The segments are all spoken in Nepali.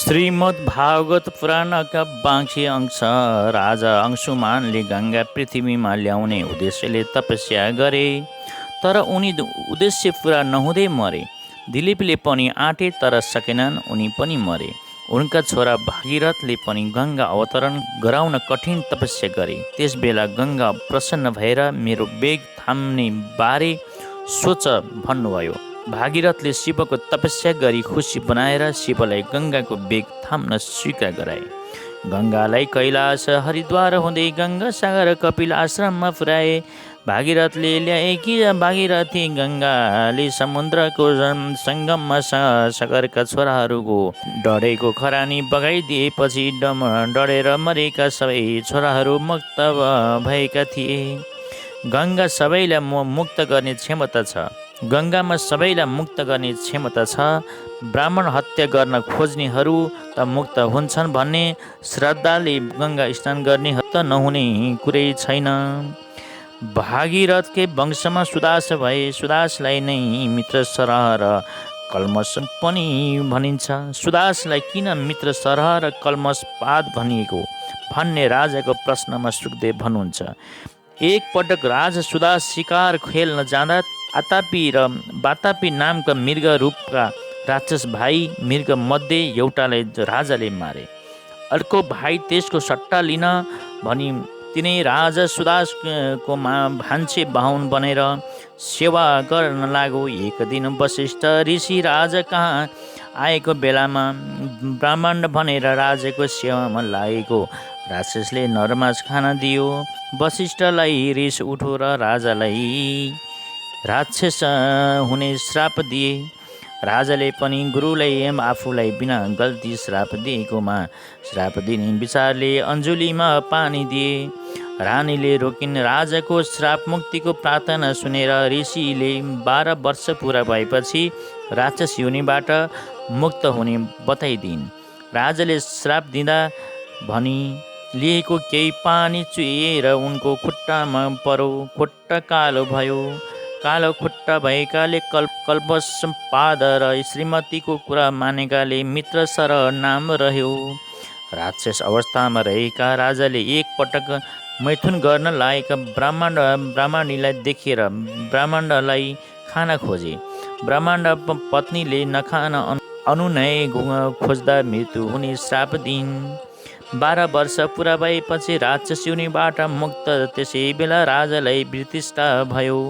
श्रीमद् भागवत पुराणका बाँकी अंश राजा अंशुमानले गङ्गा पृथ्वीमा ल्याउने उद्देश्यले तपस्या गरे, तर उनी उद्देश्य पुरा नहुँदै मरे। दिलीपले पनि आँटे तर सकेनन्, उनी पनि मरे। उनका छोरा भागीरथले पनि गङ्गा अवतरण गराउन कठिन तपस्या गरे। त्यसबेला गङ्गा प्रसन्न भएर मेरो वेग थाम्ने बारे सोच भन्नुभयो। भागीरथले शिवको तपस्या गरी खुसी बनाएर शिवलाई गङ्गाको वेग थाम्न स्वीकार गराए। गङ्गालाई कैलाश हरिद्वार हुँदै गङ्गा सागर कपिल आश्रममा पुर्याए। भागीरथले ल्याएकी भागीरथी गङ्गाले समुद्रको सङ्गममा सागरका छोराहरूको डढेको खरानी बगाइदिएपछि डढेर मरेका सबै छोराहरू मुक्त भएका थिए। गङ्गा सबैलाई मुक्त गर्ने क्षमता छ। गङ्गामा सबैलाई मुक्त गर्ने क्षमता छ। ब्राह्मण हत्या गर्न खोज्नेहरू त मुक्त हुन्छन् भन्ने श्रद्धाले गङ्गा स्नान गर्ने त नहुने कुरै छैन। भागीरथकै वंशमा सुदास भए। सुदासलाई नै मित्र सरह र कल्मस पनि भनिन्छ। सुदासलाई किन मित्र सरह र कल्मस पाद भनिएको भन्ने राजाको प्रश्नमा सुखदेव भन्नुहुन्छ। एक पटक राजा सुदास शिकार खेल्न जाँदा आतापी र बातापी नामका मृग रूपका राक्षस भाइ मृग मध्ये एउटालाई राजाले मारे। अर्को भाइ त्यसको सट्टा लिन भनी तिनै राजा सुदासको भान्से बाहुन बनेर सेवा गर्न लाग्यो। एक दिन वशिष्ठ ऋषि राजा कहाँ आएको बेलामा ब्राह्मण भनेर राजाको सेवामा लागेको राक्षसले नरमास खान दियो। वशिष्ठलाई रिस उठो र राजालाई राक्षस हुने श्राप दिए। राजाले पनि गुरुलाई आफूलाई बिना गल्ती श्राप दिएकोमा श्राप दिने विचारले अञ्जुलीमा पानी दिए। रानीले रोकिन्। राजाको श्राप मुक्तिको प्रार्थना सुनेर ऋषिले 12 वर्ष पुरा भएपछि राक्षस योनिबाट मुक्त हुने बताइदिन्। राजाले श्राप दिँदा भनी लिएको केही पानी चुहिएर उनको खुट्टामा परो। खुट्टा कालो भयो। कालो खुट्टा भएकाले कल्पस पाद र श्रीमतीको कुरा मानेकाले मित्र सर नाम रह्यो। राक्षस अवस्थामा रहेका राजाले एक पटक मैथुन गर्न लागेका ब्राह्मणीलाई देखेर ब्राह्मणलाई खान खोजे। ब्राह्मण पत्नीले नखान अनुनय खोज्दा मृत्यु हुने श्राप दिइन्। 12 वर्ष पुरा भएपछि राक्षस योनिबाट मुक्त। त्यसै बेला राजालाई वितृष्णा भयो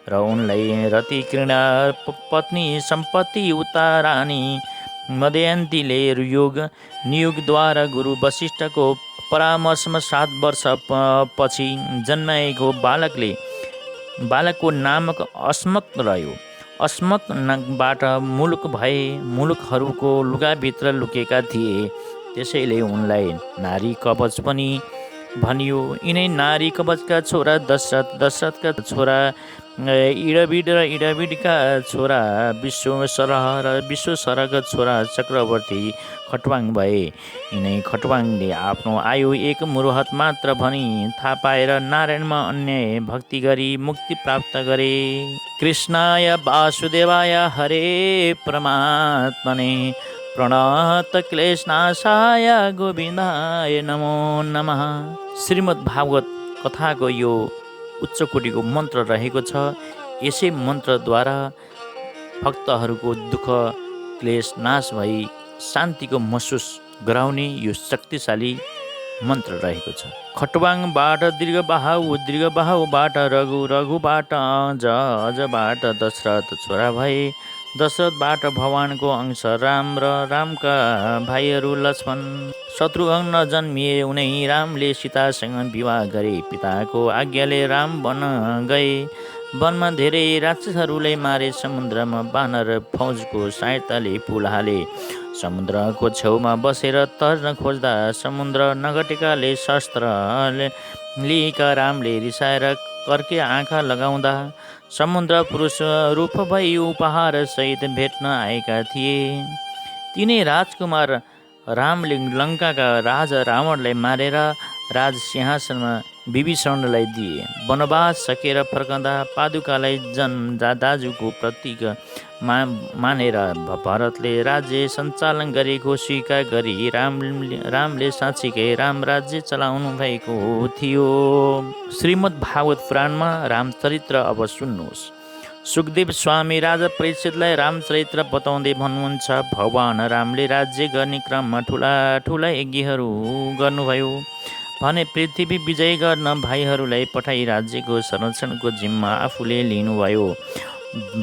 र उनलाई रति घृणा पत्नी सम्पत्ति उता रानी मदयन्तीले नियोगद्वारा गुरु वशिष्ठको परामर्शमा 7 वर्ष पछि जन्माएको बालकको नामक अस्मक रह्यो। अस्मकबाट मुलुक भए। मुलुकहरूको लुगाभित्र लुकेका थिए। त्यसैले उनलाई नारी कवच पनि भनियो। यिनै नारी कवचका छोरा दशरथ, दशरथका छोरा इडबिड र इडबिडका छोरा विश्वसरह र विश्वसरहका छोरा चक्रवर्ती खटवाङ भए। यिनै खटवाङले आफ्नो आयु 1 मुरुहत मात्र भनी थाहा पाएर नारायणमा अन्याय भक्ति गरी मुक्ति प्राप्त गरे। कृष्णाय वासुदेवाय हरे परमात्मने प्रणत क्लेशनाशाय गोविन्दाय नमो नमः। श्रीमद् भागवत कथाको यो उच्च कोटिको मन्त्र रहेको छ। यसै मन्त्रद्वारा भक्तहरूको दुःख क्लेश नाश भई शान्तिको महसुस गराउने यो शक्तिशाली मन्त्र रहेको छ। खटवाङबाट दीर्घबाहु, दीर्घबाहुबाट रघु, रघुबाट अज, अजबाट दशरथ छोरा भए। दशरथबाट भगवानको अंश राम र रामका भाइहरू लक्ष्मण शत्रुघ्न जन्मिए। उनै रामले सीतासँग विवाह गरे। पिताको आज्ञाले राम वन गए। वनमा धेरै राक्षसहरूलाई मारे। समुद्रमा वानर फौजको सहायताले पुल हाले। समुद्रको छेउमा बसेर तर्न खोज्दा समुद्र नघटेकाले शस्त्र लिएका रामले रिसाएर कर्के आँखा लगाउँदा समुद्र पुरुष रूप भई उपहार सहित भेट्न आएका थिए। तिनै राजकुमार रामले लङ्काका राजा रावणलाई मारेर राज सिंहासनमा विभीषणलाई दिए। वनवास सकेर फर्कँदा पादुकालाई दाजुको प्रतीक मानेर भरतले राज्य सञ्चालन गरेको स्वीकार गरी रामले साँच्चीकै राम राज्य चलाउनु भएको थियो। श्रीमद् भागवत पुराणमा रामचरित्र अब सुन्नुहोस्। सुखदेव स्वामी राजा परीक्षितलाई रामचरित्र बताउँदै भन्नुहुन्छ, भगवान रामले राज्य गर्ने क्रममा ठुला ठुला यज्ञहरू गर्नुभयो भने पृथ्वी विजय गर्न भाइहरूलाई पठाई राज्यको संरक्षणको जिम्मा आफूले लिनुभयो।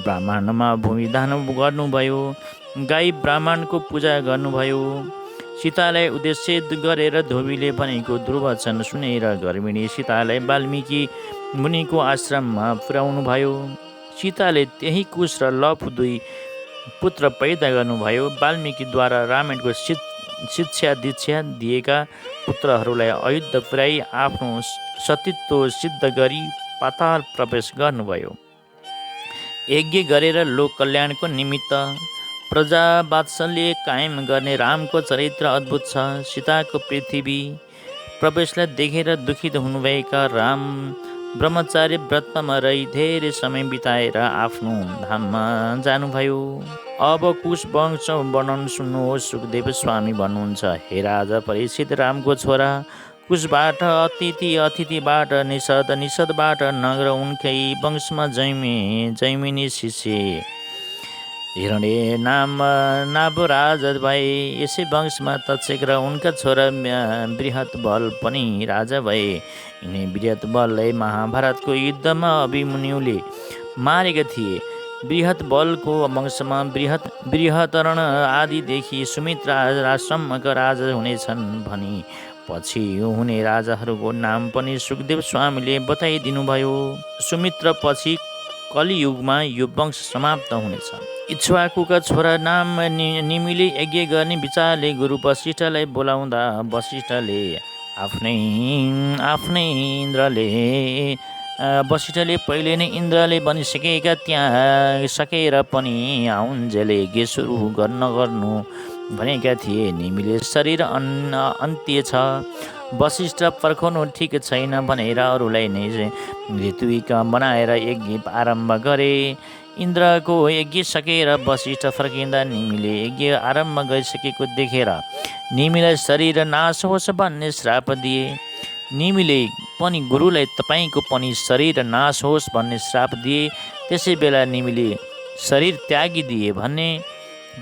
ब्राह्मणमा भूमिदान गर्नुभयो। गाई ब्राह्मणको पूजा गर्नुभयो। सीतालाई उद्देश्य गरेर धोबीले भनेको ध्रुवचन सुनेर गर्भिणी सीतालाई वाल्मीकि मुनिको आश्रममा पुर्याउनुभयो। सीताले त्यही कुश र लव 2 पुत्र पैदा गर्नुभयो। वाल्मीकिद्वारा रामायणको शिक्षा दीक्षा दिएका पुत्रहरूलाई अयोध्या पुर्याई आफ्नो सतीत्व सिद्ध गरी पाताल प्रवेश गर्नुभयो। यज्ञ गरेर लोक कल्याणको निमित्त प्रजा वात्सल्य कायम गर्ने रामको चरित्र अद्भुत छ। सीताको पृथ्वी प्रवेशलाई देखेर दुखित हुनुभएका राम ब्रह्मचार्य व्रतमा रही धेरै समय बिताएर आफ्नो धाममा जानुभयो। अब कुश वंश वर्णन सुन्नुहोस्। सुखदेव स्वामी भन्नुहुन्छ, हे राजा परीक्षित, रामको छोरा कुशबाट अतिथिबाट निषद, निषदबाट नगर, उनकै वंशमा जैमिनी शिष्य हिरण्य नाभराज भए। यसै वंशमा तक्षक र उनका छोरा बृहतबल पनि राजा भए। यिनै बृहतबललाई महाभारतको युद्धमा अभिमन्युले मारेका थिए। बृहतबलको वंशमा बृहतरण आदिदेखि सुमित्रा राजसम्मका राजा हुनेछन् भनी पछि हुने राजाहरूको नाम पनि सुखदेव स्वामीले बताइदिनुभयो। सुमित्र पछि कलियुगमा यो वंश समाप्त हुनेछ। इक्ष्वाकुका छोरा नाम निमिले यज्ञ गर्ने विचारले गुरु वशिष्ठलाई बोलाउँदा वशिष्ठले पहिले नै इन्द्रले बनिसकेका त्यहाँ सकेर पनि आउन्जेले यज्ञ सुरु गर्नु भनेका थिए। निमिले शरीर अन्त्य छ, वशिष्ठ पर्खाउनु ठिक छैन भनेर अरूलाई नै ऋत्विक बनाएर यज्ञ आरम्भ गरे। इन्द्रको यज्ञ सकेर वशिष्ठ फर्किँदा निमिले यज्ञ आरम्भ गरिसकेको देखेर निमिलाई शरीर नाश होस् भन्ने श्राप दिए। निमिले पनि गुरुलाई तपाईँको पनि शरीर नाश होस् भन्ने श्राप दिए। त्यसै बेला निमिले शरीर त्यागिदिए भन्ने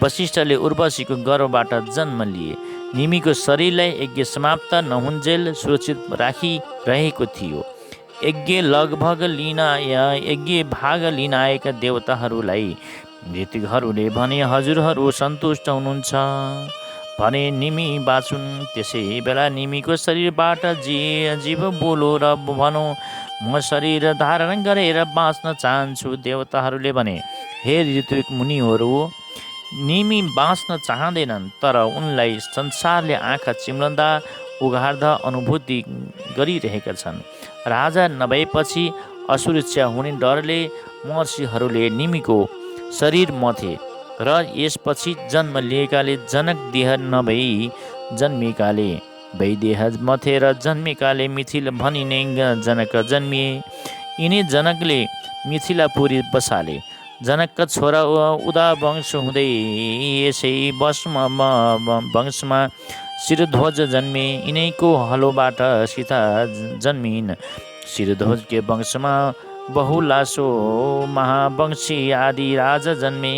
वशिष्ठले उर्वशीको गर्भबाट जन्म लिए। निमिको शरीरलाई यज्ञ समाप्त नहुन्जेल सुरक्षित राखिरहेको थियो। यज्ञ भाग लिन आएका देवताहरूलाई ऋत्विकहरूले भने, हजुरहरू सन्तुष्ट हुनुहुन्छ भने निमि बाँचुन्। त्यसै बेला निमिको शरीरबाट जीव बोलो र भनौँ, म शरीर धारण गरेर बाँच्न चाहन्छु। देवताहरूले भने, हे ऋत्विक मुनिहरू, निमि बाँच्न चाहँदैनन्, तर उनलाई संसारले आँखा चिम्लँदा उघार्दा अनुभूति गरिरहेका छन्। राजा नभएपछि असुरक्षा हुने डरले महर्षिहरूले निमिको शरीर मथे र यसपछि जन्म लिएकाले जनक देह नभई जन्मिएकाले वैदेह मथेर जन्मिएकाले मिथिल भनिने जनक जन्मिए। यिनी जनकले मिथिलापुरी बसाले। जनकका छोरा उदा वंश हुँदै यसै वंशमा शिरध्वज जन्मे। यिनैको हलोबाट सीता जन्मिन्। शिरध्वजको वंशमा बहुलासो महावंशी आदि राजा जन्मे।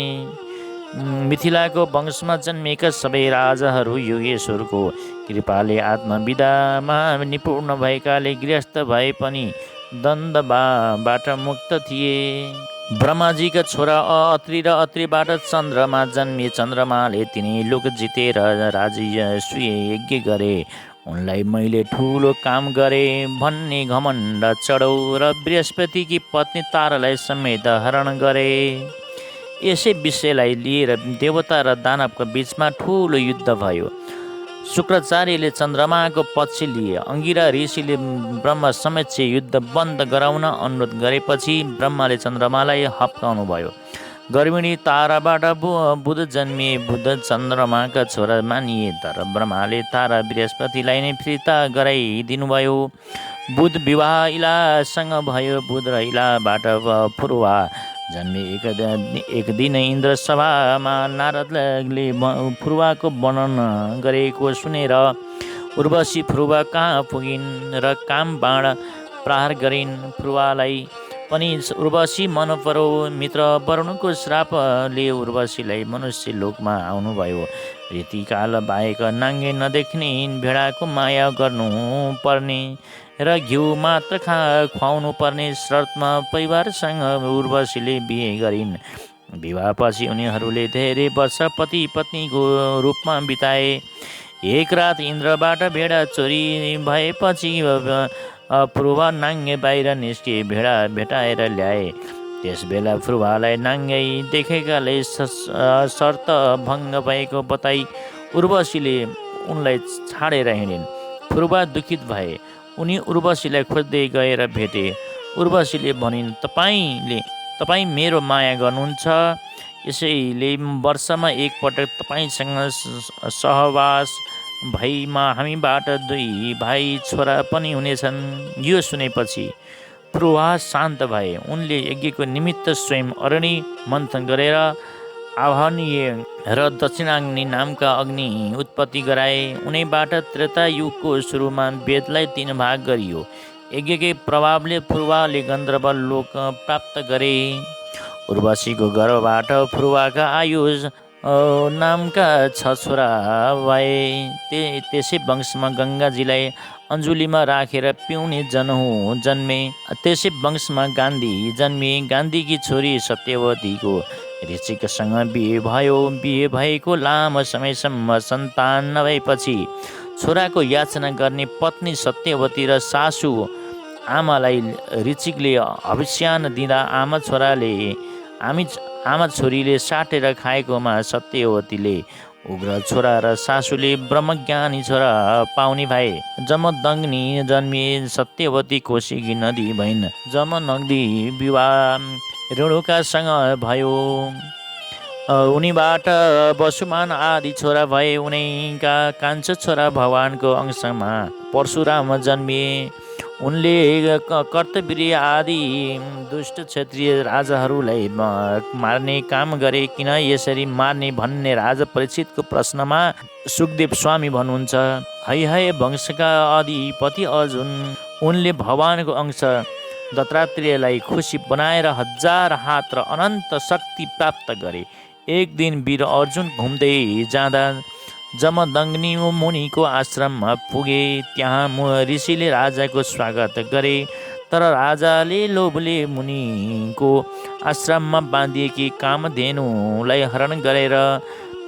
मिथिलाको वंशमा जन्मेका सबै राजाहरू योगेश्वरको कृपाले आत्मविद्यामा निपुण भएकाले गृहस्थ भए पनि द्वन्द्वबाट मुक्त थिए। ब्रह्माजीका छोरा अत्रि र अत्रिबाट चन्द्रमा जन्मिए। चन्द्रमाले तिनै लोक जितेर राजस्वीय यज्ञ गरे। उनलाई मैले ठुलो काम गरे भन्ने घमण्ड चढौ र बृहस्पतिकी पत्नी तारालाई समेत हरण गरे। यसै विषयलाई लिएर देवता र दानवका बीचमा ठुलो युद्ध भयो। शुक्राचार्यले चन्द्रमाको पक्ष लिए। अंगिरा ऋषिले ब्रह्मा समक्ष युद्ध बन्द गराउन अनुरोध गरेपछि ब्रह्माले चन्द्रमालाई हप्काउनु भयो। गर्भिणी ताराबाट बुध जन्मिए। बुध चन्द्रमाका छोरा मानिए, तर ब्रह्माले तारा बृहस्पतिलाई नै फिर्ता गराइदिनुभयो। बुध विवाह इलासँग भयो। बुध र इलाबाट फुरुवा जन्मे। एक दिन इन्द्र सभामा नारदले फुरुवाको वर्णन गरेको सुनेर उर्वशी फुरुवा कहाँ पुगिन् र काम बाण प्रहार गरिन्। फुरुवालाई पनि उर्वशी मन परो। मित्र वरुणको श्रापले उर्वशीलाई मनुष्य लोकमा आउनुभयो। रीतिकाल बाहेक नाङ्गे नदेख्ने भेडाको माया गर्नु पर्ने र घिउ मात्र खुवाउनु पर्ने शर्तमा परिवारसँग उर्वशीले बिहे गरिन्। विवाहपछि उनीहरूले धेरै वर्ष पति पत्नीको रूपमा बिताए। एक रात इन्द्रबाट भेडा चोरी भएपछि फुरुवा नाङ्गे बाहिर निस्के। भेडा भेटाएर ल्याए। त्यसबेला फुरुवालाई नाङ्गै देखेकाले शर्त भङ्ग भएको बताई उर्वशीले उनलाई छाडेर हिँडिन्। फुरुवा दुखित भए। उनी उर्वशीलाई खोज्दै गएर भेटे। उर्वशीले भनिन्, तपाईँ मेरो माया गर्नुहुन्छ, यसैले वर्षमा एकपटक तपाईँसँग सहवास भएमा हामीबाट 2 भाइ छोरा पनि हुनेछन्। यो सुनेपछि फुरुवा शान्त भए। उनले यज्ञको निमित्त स्वयं अरणी मन्थन गरेर आह्वनीय र दक्षिणाग्नि नामका अग्नि उत्पत्ति गराए। उनैबाट त्रेतायुगको सुरुमा वेदलाई 3 भाग गरियो। यज्ञकै प्रभावले फुरुवाले गन्धर्व लोक प्राप्त गरे। उर्वशीको गर्भबाट फुरुवाका आयुष नामका 6 छोरा भए। त्यसै वंशमा गङ्गाजीलाई अञ्जुलीमा राखेर पिउने जनहु जन्मे। त्यसै वंशमा गान्धी जन्मे। गान्धीकी छोरी सत्यवतीको ऋषिकसँग बिहे भयो। बिहे भएको लामो समयसम्म सन्तान नभएपछि छोराको याचना गर्ने पत्नी सत्यवती र सासू आमालाई ऋषिकले अभिशान दिँदा आमा छोरीले साटेर खाएकोमा सत्यवतीले उग्र छोरा र सासूले ब्रह्मज्ञानी छोरा पाउने भए। जमदग्नि जन्मिए। सत्यवती कोशीकी नदी भइन्। जमदग्नि विवाह रेणुकासँग भयो। उनीबाट वसुमान आदि छोरा भए। उनैका कान्छो छोरा भगवानको अंशमा परशुराम जन्मिए। उनले कर्तवीर्य आदि दुष्ट क्षेत्रीय राजाहरूलाई मार्ने काम गरे। किन यसरी मार्ने भन्ने राजा परीक्षितको प्रश्नमा सुखदेव स्वामी भन्नुहुन्छ, है वंशका अधिपति अर्जुन, उनले भगवानको अंश दत्तात्रेयलाई खुसी बनाएर 1000 हात र अनन्त शक्ति प्राप्त गरे। एक दिन वीर अर्जुन घुम्दै जाँदा जमदग्नि मुनिको आश्रममा पुगे। त्यहाँ ऋषिले राजाको स्वागत गरे। तर राजाले लोभले मुनिको आश्रममा बाँधिएकी कामधेनुलाई हरण गरेर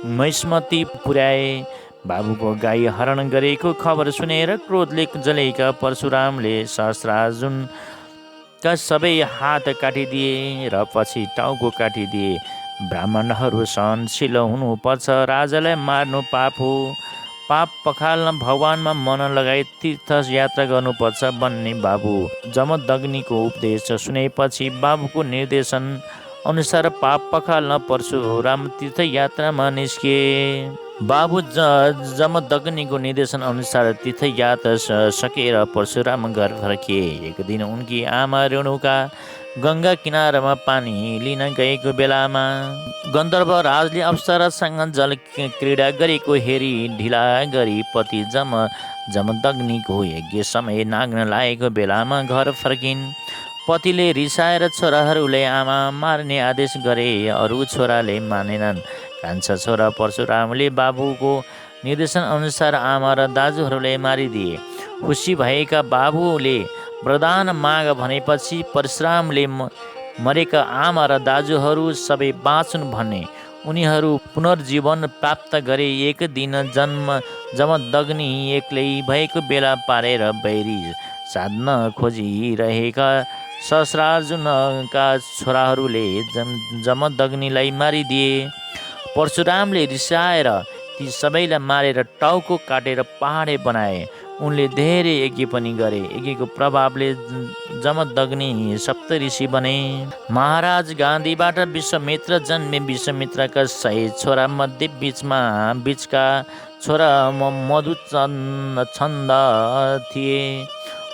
महिष्मती पुर्याए। बाबुको गाई हरण गरेको खबर सुनेर क्रोधले जलेका परशुरामले सहस्रार्जुनका सबै हात काटिदिए र पछि टाउको काटिदिए। ब्राह्मणहरू सहनशील हुनुपर्छ। राजालाई मार्नु पाप हो। पाप पखाल्न भगवानमा मन लगाई तीर्थ यात्रा गर्नुपर्छ भन्ने बाबु जमदग्निको उपदेश सुनेपछि बाबुको निर्देशन अनुसार पाप पखाल्न परशुराम तीर्थ यात्रामा निस्के। बाबु जमदग्निको निर्देशन अनुसार तीर्थयात्रा सकेर परशुराम घर फर्किए। एक दिन उनकी आमा रेणुका गङ्गा किनारमा पानी लिन गएको बेलामा गन्धर्व राजले अप्सरासँग जल क्रीडा गरेको हेरी ढिला गरी पति जमदग्निको यज्ञ समय नाग्न लागेको बेलामा घर फर्किन्। पतिले रिसाएर छोराहरूलाई आमा मार्ने आदेश गरे। अरू छोराले मानेनन्। कान्छा छोरा परशुरामले बाबुको निर्देशन अनुसार आमा र दाजुहरूलाई मारिदिए। खुसी भएका बाबुले वरदान माग भनेपछि परशुरामले मरेका आमा र दाजुहरू सबै बाँचुन् भने उनीहरू पुनर्जीवन प्राप्त गरे। एक दिन जमदग्नि एक्लै भएको बेला पारेर बैरी साध्न खोजिरहेका सहस्रार्जुनका छोराहरूले जमदग्निलाई मारिदिए। परशुरामले रिसाएर ती सबैलाई मारेर टाउको काटेर पहाडे बनाए। उनले धेरै यज्ञ पनि गरे। यज्ञको प्रभावले जमदग्नि सप्तऋषि बने। महाराज गान्धीबाट विश्वामित्र जन्मे। विश्वामित्रका 100 छोरा मध्ये बीचका छोरा मधुचन्द थिए।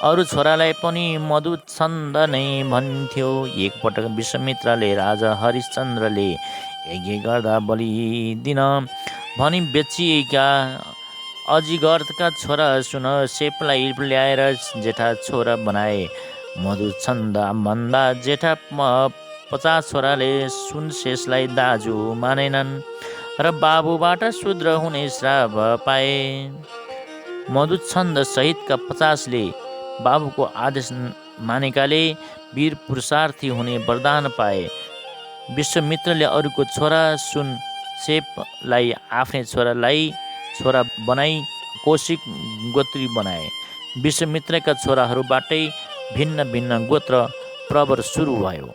अरू छोरालाई पनि मधुच्छन्द नै भन्थ्यो। एकपटक विश्वामित्रले राजा हरिश्चन्द्रले यज्ञ गर्दा बलि दिन भनी बेचिएका अजिगरका छोरा सुन सेपलाई ल्याएर जेठा छोरा बनाए। मधुच्छन्द भन्दा जेठा 50 छोराले सुनशेषलाई दाजु मानेनन् र बाबुबाट शूद्र हुने श्राप पाए। मधुच्छन्द सहितका 50ले बाबुको आदेश मानेकाले वीर पुरुषार्थी हुने वरदान पाए। विश्वामित्रले अरूको छोरा सुन सेपलाई आफ्नै छोरा बनाई कौशिक गोत्री बनाए। विश्वामित्रका छोराहरूबाटै भिन्न भिन्न गोत्र प्रवर सुरु भयो।